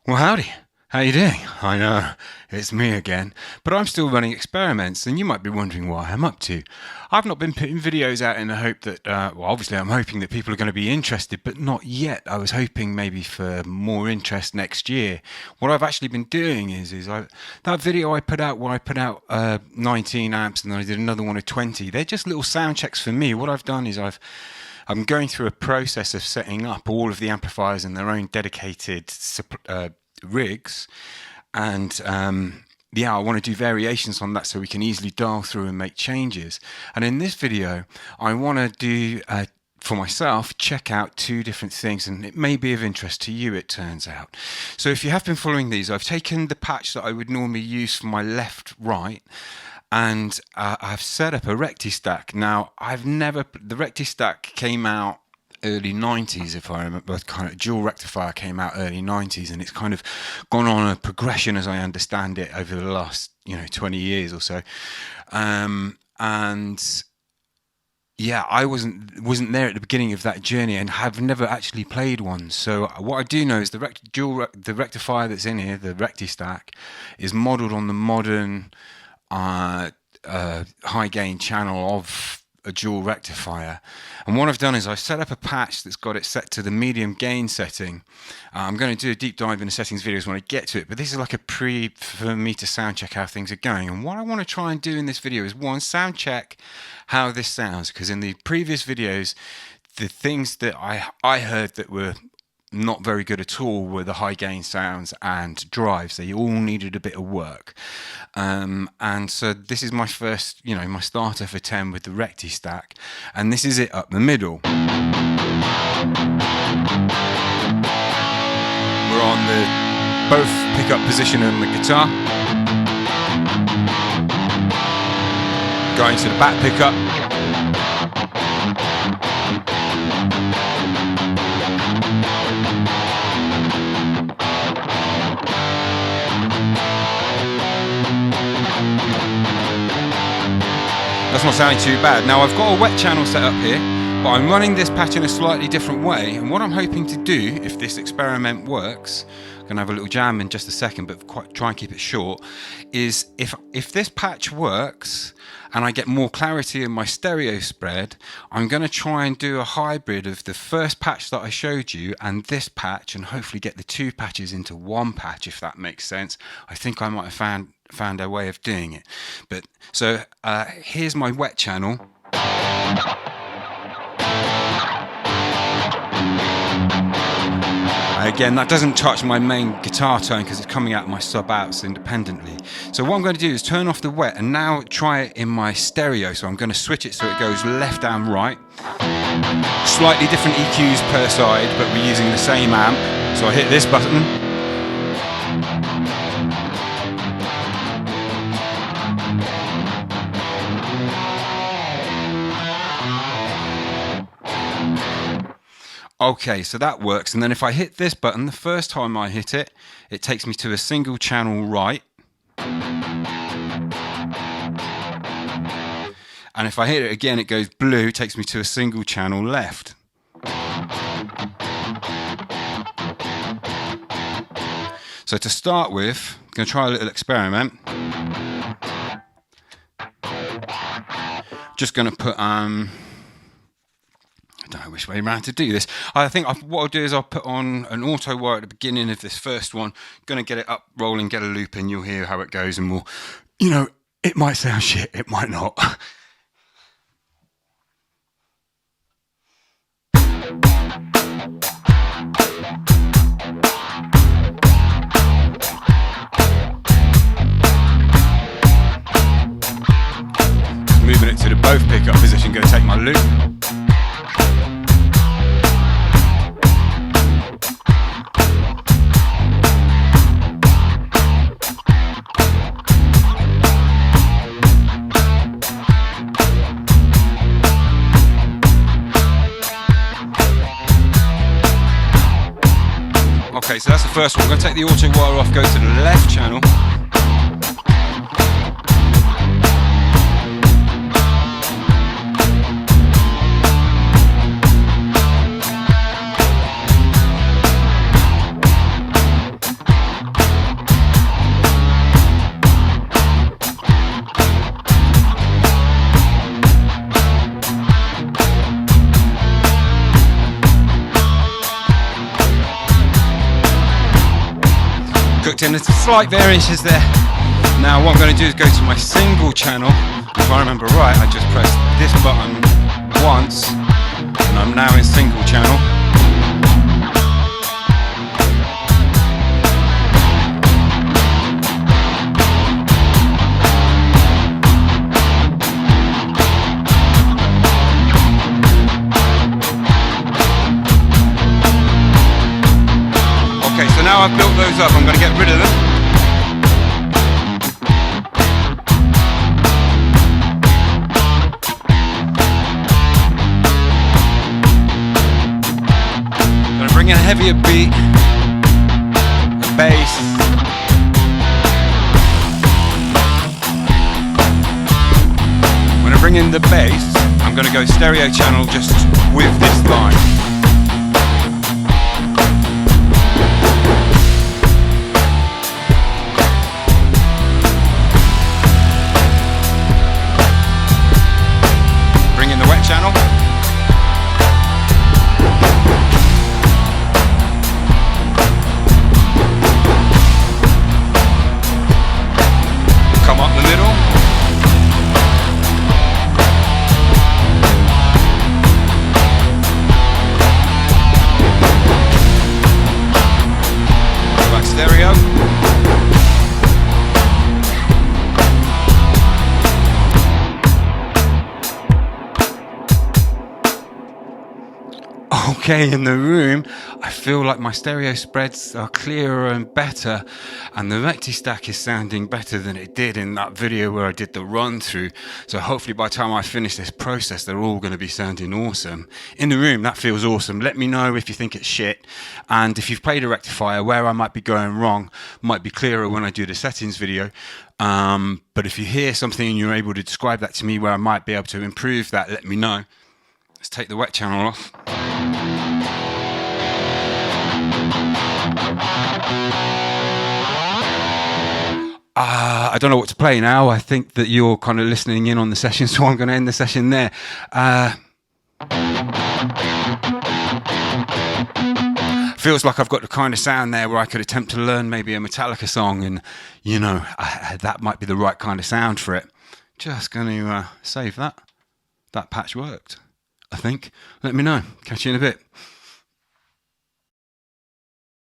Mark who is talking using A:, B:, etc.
A: Well, howdy. How you doing? I know, it's me again, but I'm still running experiments, and you might be wondering what I'm up to. I've not been putting videos out in the hope that, well, obviously I'm hoping that people are going to be interested, but not yet. I was hoping maybe for more interest next year. What I've actually been doing that video I put out where I put out 19 amps and then I did another one of 20. They're just little sound checks for me. What I've done is I'm going through a process of setting up all of the amplifiers in their own dedicated rigs, and yeah, I want to do variations on that so we can easily dial through and make changes. And in this video, I want to do for myself, check out two different things, and it may be of interest to you, it turns out. So if you have been following these, I've taken the patch that I would normally use for my left, right, and I've set up a Recti stack. Now, the Recti stack came out early 90s, if I remember. Kind of dual rectifier came out early 90s, and it's kind of gone on a progression, as I understand it, over the last 20 years or so. And yeah, I wasn't there at the beginning of that journey and have never actually played one. So what I do know is the rectifier that's in here, the Recti stack, is modelled on the modern high gain channel of a dual rectifier. And what I've done is I've set up a patch that's got it set to the medium gain setting. I'm going to do a deep dive in the settings videos when I get to it, but this is like a for me to sound check how things are going. And what I want to try and do in this video is, one, sound check how this sounds, because in the previous videos, the things that I heard that were not very good at all were the high gain sounds and drives. They all needed a bit of work. And so this is my first, my starter for 10 with the Recti stack. And this is it up the middle. We're on the both pickup position on the guitar. Going to the back pickup. That's not sounding too bad. Now I've got a wet channel set up here, but I'm running this patch in a slightly different way. And what I'm hoping to do, if this experiment works, I'm going to have a little jam in just a second, but try and keep it short, is if this patch works and I get more clarity in my stereo spread, I'm going to try and do a hybrid of the first patch that I showed you and this patch, and hopefully get the two patches into one patch, if that makes sense. I think I might have found a way of doing it. But so here's my wet channel. Again, that doesn't touch my main guitar tone because it's coming out of my sub-outs independently. So what I'm going to do is turn off the wet and now try it in my stereo. So I'm going to switch it so it goes left and right. Slightly different EQs per side, but we're using the same amp. So I hit this button. Okay, so that works. And then if I hit this button, the first time I hit it, it takes me to a single channel right. And if I hit it again, it goes blue, takes me to a single channel left. So to start with, I'm going to try a little experiment. Just going to put I don't know which way around to do this. I think what I'll do is I'll put on an auto wire at the beginning of this first one. Going to get it up rolling, get a loop in, you'll hear how it goes, and we'll, it might sound shit, it might not. Moving it to the both pickup position, going to take my loop. Okay, so that's the first one. I'm going to take the auto wire off, go to the left channel. there's slight variations there. Now what I'm going to do is go to my single channel. If I remember right, I just pressed this button once and I'm now in single channel. Okay, so now I've built those up, I'm going to get rid of them. Bring in a heavier beat, a bass. When I bring in the bass, I'm going to go stereo channel just with this line. Bring in the wet channel. Come up the middle. Go back stereo. Okay, in the room, I feel like my stereo spreads are clearer and better, and the Recti stack is sounding better than it did in that video where I did the run through. So hopefully by the time I finish this process, they're all going to be sounding awesome. In the room, that feels awesome. Let me know if you think it's shit, and if you've played a rectifier, where I might be going wrong might be clearer when I do the settings video. But if you hear something and you're able to describe that to me where I might be able to improve that, let me know. Let's take the wet channel off. I don't know what to play now. I think that you're kind of listening in on the session, so I'm going to end the session there. Feels like I've got the kind of sound there where I could attempt to learn maybe a Metallica song, and you know, that might be the right kind of sound for it. Just going to save that. That patch worked, I think. Let me know. Catch you in a bit.